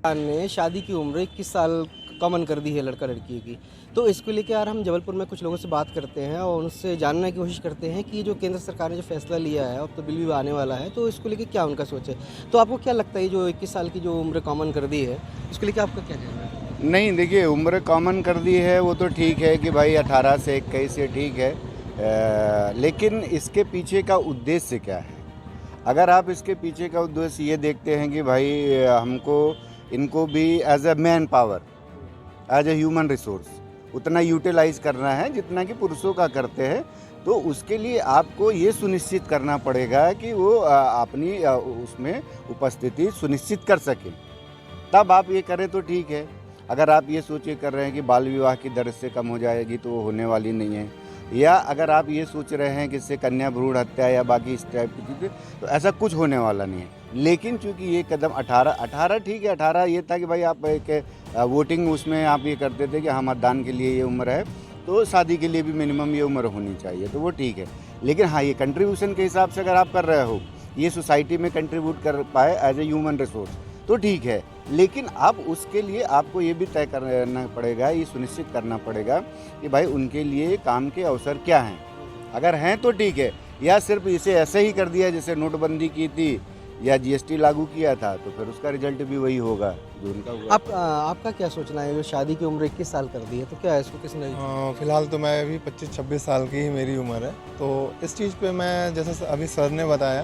ने शादी की उम्र 21 साल कॉमन कर दी है लड़का लड़की की। तो इसको लेकर यार हम जबलपुर में कुछ लोगों से बात करते हैं और उनसे जानने की कोशिश करते हैं कि जो केंद्र सरकार ने जो फैसला लिया है, अब तो बिल भी आने वाला है, तो इसको लेकर क्या उनका सोच है। तो आपको क्या लगता है जो 21 साल की जो उम्र कॉमन कर दी है, इसको लेकर आपका क्या कहना है? नहीं, देखिए, उम्र कॉमन कर दी है वो तो ठीक है कि भाई 18 से 21 ये ठीक है, लेकिन इसके पीछे का उद्देश्य क्या है? अगर आप इसके पीछे का उद्देश्य ये देखते हैं कि भाई हमको इनको भी as a manpower, as a human resource उतना यूटिलाइज करना है जितना कि पुरुषों का करते हैं, तो उसके लिए आपको ये सुनिश्चित करना पड़ेगा कि वो अपनी उसमें उपस्थिति सुनिश्चित कर सकें, तब आप ये करें तो ठीक है। अगर आप ये सोचे कर रहे हैं कि बाल विवाह की दर से कम हो जाएगी तो वो होने वाली नहीं है, या अगर आप ये सोच रहे हैं कि इससे कन्या भ्रूण हत्या या बाकी इस टाइप की चीज़ें, तो ऐसा कुछ होने वाला नहीं है। लेकिन चूंकि ये कदम 18 ठीक है, 18 ये था कि भाई आप एक वोटिंग उसमें आप ये करते थे कि हाँ मतदान के लिए ये उम्र है, तो शादी के लिए भी मिनिमम ये उम्र होनी चाहिए, तो वो ठीक है। लेकिन हाँ, ये कंट्रीब्यूशन के हिसाब से अगर आप कर रहे हो, ये सोसाइटी में कंट्रीब्यूट कर पाए एज ए ह्यूमन रिसोर्स, तो ठीक है। लेकिन अब उसके लिए आपको ये भी तय करना पड़ेगा, ये सुनिश्चित करना पड़ेगा कि भाई उनके लिए काम के अवसर क्या हैं। अगर हैं तो ठीक है, या सिर्फ इसे ऐसे ही कर दिया जैसे नोटबंदी की थी या जीएसटी लागू किया था, तो फिर उसका रिजल्ट भी वही होगा जो उनका हुआ। आपका क्या सोचना है, जो शादी की उम्र 21 साल कर दी है, तो क्या है इसको किसने? फ़िलहाल तो मैं अभी 25-26 साल की ही मेरी उम्र है, तो इस चीज़ पे मैं जैसे अभी सर ने बताया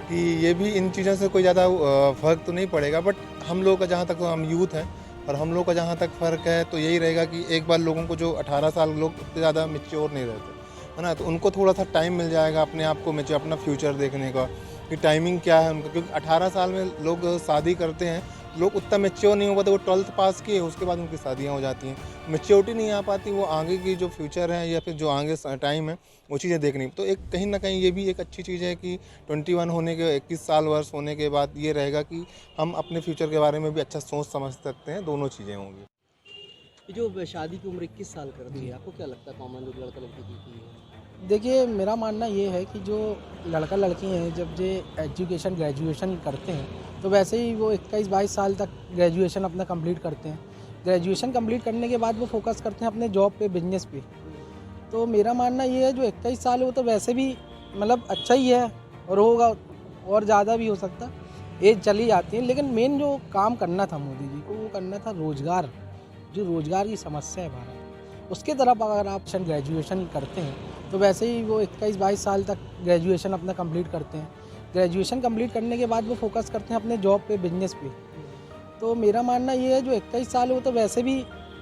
कि ये भी इन चीज़ों से कोई ज़्यादा फ़र्क तो नहीं पड़ेगा, बट हम लोग का जहाँ तक तो हम यूथ हैं और हम लोग का जहाँ तक फ़र्क है तो यही रहेगा कि एक बार लोगों को जो 18 साल लोग उतने ज़्यादा मैच्योर नहीं रहते, है ना, तो उनको थोड़ा सा टाइम मिल जाएगा अपने आप को मैच्योर, अपना फ्यूचर देखने का कि टाइमिंग क्या है उनका। क्योंकि 18 साल में लोग शादी करते हैं, लोग उतना मैच्योर नहीं हो पाते, वो 12th पास किए उसके बाद उनकी शादियाँ हो जाती हैं, मैच्योरिटी नहीं आ पाती, वो आगे की जो फ्यूचर है या फिर जो आगे टाइम है वो चीज़ें देखनी। तो एक कहीं ना कहीं ये भी एक अच्छी चीज़ है कि 21 होने के 21 साल वर्ष होने के बाद ये रहेगा कि हम अपने फ्यूचर के बारे में भी अच्छा सोच समझ सकते हैं, दोनों चीज़ें होंगी। जो शादी की उम्र 21 साल कर दी है, आपको क्या लगता है कॉमन जो लड़का लड़की की है? देखिए, मेरा मानना ये है कि जो लड़का लड़की हैं जब ये एजुकेशन ग्रेजुएशन करते हैं तो वैसे ही वो 21-22 साल तक ग्रेजुएशन अपना कंप्लीट करते हैं। ग्रेजुएशन कंप्लीट करने के बाद वो फोकस करते हैं अपने जॉब पे, बिजनेस पे। तो मेरा मानना ये है जो 21 साल है वो तो वैसे भी मतलब अच्छा ही है और होगा, और ज़्यादा भी हो सकता, एज चली जाती है। लेकिन मेन जो काम करना था मोदी जी को, वो करना था रोज़गार, जो रोज़गार की समस्या है भारत, उसके तरफ अगर आप ग्रेजुएशन करते हैं तो वैसे ही वो 21-22 साल तक ग्रेजुएशन अपना कंप्लीट करते हैं। ग्रेजुएशन कंप्लीट करने के बाद वो फोकस करते हैं अपने जॉब पे, बिजनेस पे। तो मेरा मानना ये है जो 21 साल है वो तो वैसे भी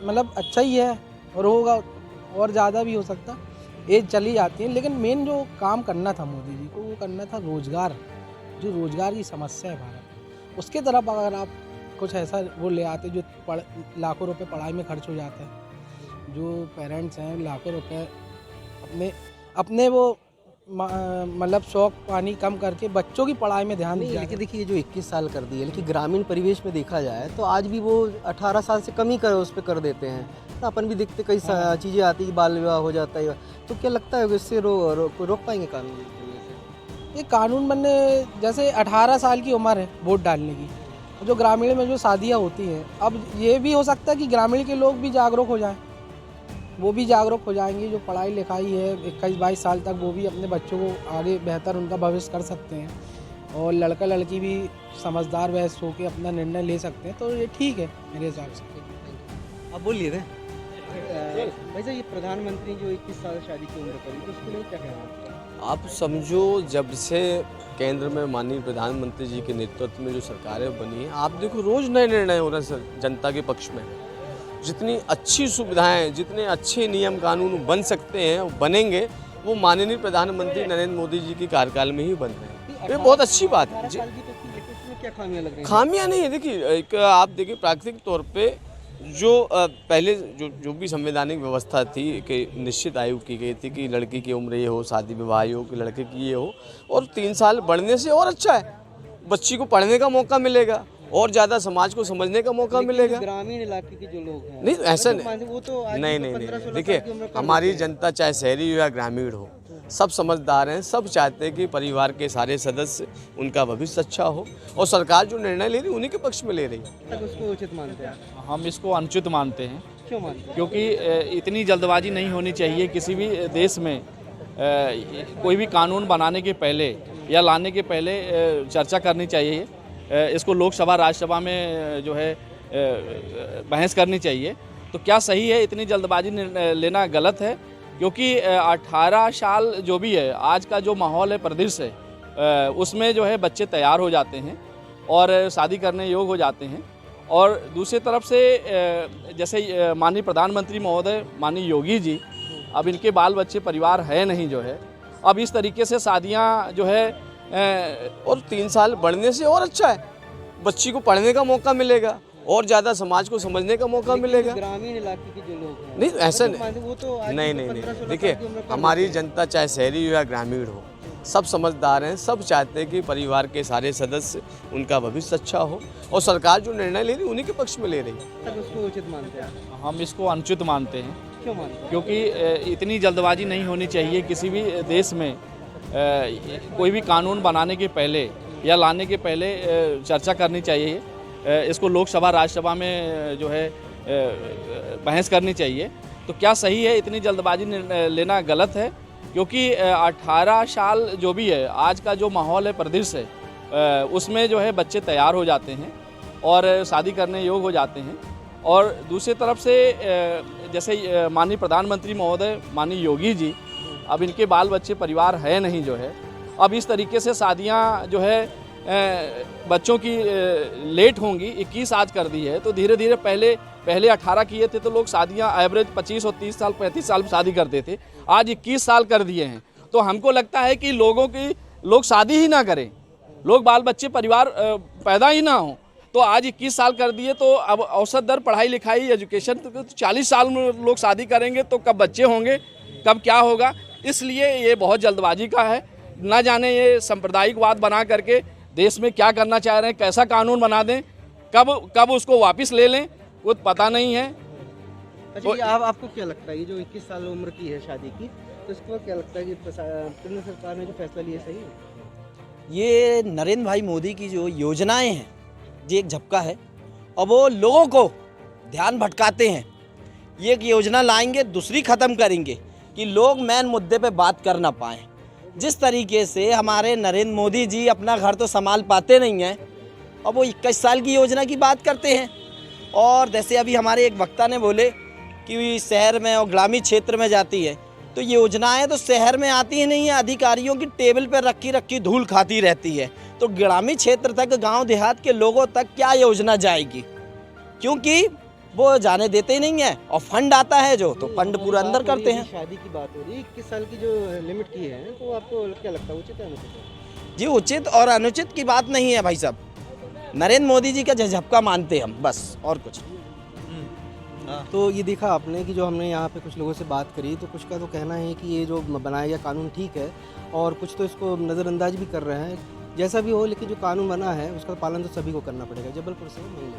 मतलब अच्छा ही है और होगा, और ज़्यादा भी हो सकता, एज चली जाती है। लेकिन मेन जो काम करना था मोदी जी को, वो करना था रोज़गार, जो रोज़गार की समस्या है भारत, उसके तरफ अगर आप कुछ ऐसा वो ले आते जो लाखों रुपए पढ़ाई में खर्च हो जाता है, जो पेरेंट्स हैं लाखों रुपए अपने वो मतलब शौक पानी कम करके बच्चों की पढ़ाई में ध्यान दिया। लेकिन देखिए, ये जो 21 साल कर दी है, लेकिन ग्रामीण परिवेश में देखा जाए तो आज भी वो 18 साल से कम ही उस पर कर देते हैं। तो अपन भी देखते कई चीज़ें आती है, बाल विवाह हो जाता है। तो क्या लगता है कि इससे रोक पाएंगे कानून? ये कानून बनने, जैसे 18 साल की उम्र है वोट डालने की, जो ग्रामीण में जो शादियाँ होती हैं, अब ये भी हो सकता है कि ग्रामीण के लोग भी जागरूक हो जाएं, वो भी जागरूक हो जाएंगे। जो पढ़ाई लिखाई है 21-22 साल तक, वो भी अपने बच्चों को आगे बेहतर उनका भविष्य कर सकते हैं, और लड़का लड़की भी समझदार वयस्क होकर अपना निर्णय ले सकते हैं। तो ये ठीक है मेरे हिसाब से। आप बोलिए थे भाई साहब, ये प्रधानमंत्री जो 21 साल शादी की उम्र करी, तो उसके लिए क्या कहना है? आप समझो, जब से केंद्र में माननीय प्रधानमंत्री जी के नेतृत्व में जो सरकारें बनी हैं, आप देखो रोज़ नए निर्णय हो रहे हैं सर जनता के पक्ष में। जितनी अच्छी सुविधाएं, जितने अच्छे नियम कानून बन सकते हैं वो बनेंगे, वो माननीय प्रधानमंत्री नरेंद्र मोदी जी के कार्यकाल में ही बन रहे हैं। ये बहुत अच्छी बात है। क्या खामियां लग रही हैं? खामियां नहीं है, देखिए, एक आप देखिए प्राकृतिक तौर पे जो पहले जो भी संवैधानिक व्यवस्था थी कि निश्चित आयु की गई थी कि लड़की की उम्र ये हो, शादी विवाह हो, कि लड़के की ये हो, और 3 साल बढ़ने से और अच्छा है, बच्ची को पढ़ने का मौका मिलेगा और ज़्यादा समाज को समझने का मौका मिलेगा। ग्रामीण इलाके के जो लोग हैं, नहीं ऐसा वो तो नहीं, देखिए, हमारी जनता चाहे शहरी हो या ग्रामीण हो, सब समझदार हैं, सब चाहते हैं कि परिवार के सारे सदस्य उनका भविष्य अच्छा हो और सरकार जो निर्णय ले रही है उन्हीं के पक्ष में ले रही है। तक उसको उचित मानते हैं? हम इसको अनुचित मानते हैं, क्यों मानते हैं? क्योंकि इतनी जल्दबाजी नहीं होनी चाहिए किसी भी देश में। कोई भी कानून बनाने के पहले या लाने के पहले चर्चा करनी चाहिए। इसको लोकसभा राज्यसभा में जो है बहस करनी चाहिए। तो क्या सही है, इतनी जल्दबाजी लेना गलत है, क्योंकि 18 साल जो भी है, आज का जो माहौल है, परिदृश्य है, उसमें जो है बच्चे तैयार हो जाते हैं और शादी करने योग्य हो जाते हैं। और दूसरी तरफ से जैसे माननीय प्रधानमंत्री महोदय माननीय योगी जी, अब इनके बाल बच्चे परिवार है नहीं जो है, अब इस तरीके से शादियां जो है और 3 साल बढ़ने से और अच्छा है, बच्ची को पढ़ने का मौका मिलेगा और ज़्यादा समाज को समझने का मौका मिलेगा। ग्रामीण इलाके के जो लोग हैं नहीं ऐसा वो तो आज नहीं भी नहीं 15-16 नहीं देखिए, साल की उम्र का हमारी बच्चा है। जनता चाहे शहरी हो या ग्रामीण हो, सब समझदार हैं, सब चाहते हैं कि परिवार के सारे सदस्य उनका भविष्य अच्छा हो और सरकार जो निर्णय ले रही है उन्हीं के पक्ष में ले रही है। तक उसको उचित मानते हैं? हम इसको अनुचित मानते हैं, क्यों मानते हैं? क्योंकि इतनी जल्दबाजी नहीं होनी चाहिए किसी भी देश में। कोई भी कानून बनाने के पहले या लाने के पहले चर्चा करनी चाहिए। इसको लोकसभा राज्यसभा में जो है बहस करनी चाहिए। तो क्या सही है, इतनी जल्दबाजी लेना गलत है, क्योंकि 18 साल जो भी है, आज का जो माहौल है, परिदृश्य है, उसमें जो है बच्चे तैयार हो जाते हैं और शादी करने योग्य हो जाते हैं। और दूसरी तरफ से जैसे माननीय प्रधानमंत्री महोदय माननीय योगी जी, अब इनके बाल बच्चे परिवार है नहीं जो है, अब इस तरीके से शादियां जो है बच्चों की लेट होंगी। 21 आज कर दी है, तो धीरे धीरे पहले 18 किए थे तो लोग शादियां एवरेज 25 और 30 साल 35 साल में शादी करते थे, आज 21 साल कर दिए हैं। तो हमको लगता है कि लोग शादी ही ना करें, लोग बाल बच्चे परिवार पैदा ही ना हो। तो आज 21 साल कर दिए, तो अब औसत दर पढ़ाई लिखाई एजुकेशन तो 40 साल में लोग शादी करेंगे, तो कब बच्चे होंगे, कब क्या होगा। इसलिए ये बहुत जल्दबाजी का है। ना जाने ये सांप्रदायिकवाद बना करके देश में क्या करना चाह रहे हैं, कैसा कानून बना दें, कब उसको वापस ले लें, वो पता नहीं है। अच्छा, ये आपको क्या लगता है, ये जो 21 साल उम्र की है शादी की, तो इसको क्या लगता है कि केंद्र सरकार ने जो फैसला लिया सही है? ये नरेंद्र भाई मोदी की जो योजनाएं हैं, ये एक झपका है और वो लोगों को ध्यान भटकाते हैं। ये एक योजना लाएंगे, दूसरी ख़त्म करेंगे कि लोग मेन मुद्दे पे बात कर ना पाएँ। जिस तरीके से हमारे नरेंद्र मोदी जी अपना घर तो संभाल पाते नहीं हैं और वो 21 साल की योजना की बात करते हैं। और जैसे अभी हमारे एक वक्ता ने बोले कि शहर में और ग्रामीण क्षेत्र में जाती है, तो योजनाएं तो शहर में आती ही नहीं है, अधिकारियों की टेबल पर रखी धूल खाती रहती है। तो ग्रामीण क्षेत्र तक, गांव देहात के लोगों तक क्या योजना जाएगी, क्योंकि वो जाने देते ही नहीं है। और फंड आता है जो, तो फंड पूरा अंदर करते हैं। शादी की बात हो रही है, 21 साल की जो लिमिट की है, तो आपको क्या लगता है, उचित है अनुचित है? जी, उचित और अनुचित की बात नहीं है भाई साहब, नरेंद्र मोदी जी का झपका मानते हम, बस, और कुछ। तो ये देखा आपने कि जो हमने यहाँ पे कुछ लोगों से बात करी, तो कुछ का तो कहना है कि ये जो बनाया गया कानून ठीक है और कुछ तो इसको नज़रअंदाज भी कर रहे हैं। जैसा भी हो, लेकिन जो कानून बना है उसका पालन तो सभी को करना पड़ेगा। जबलपुर से मैं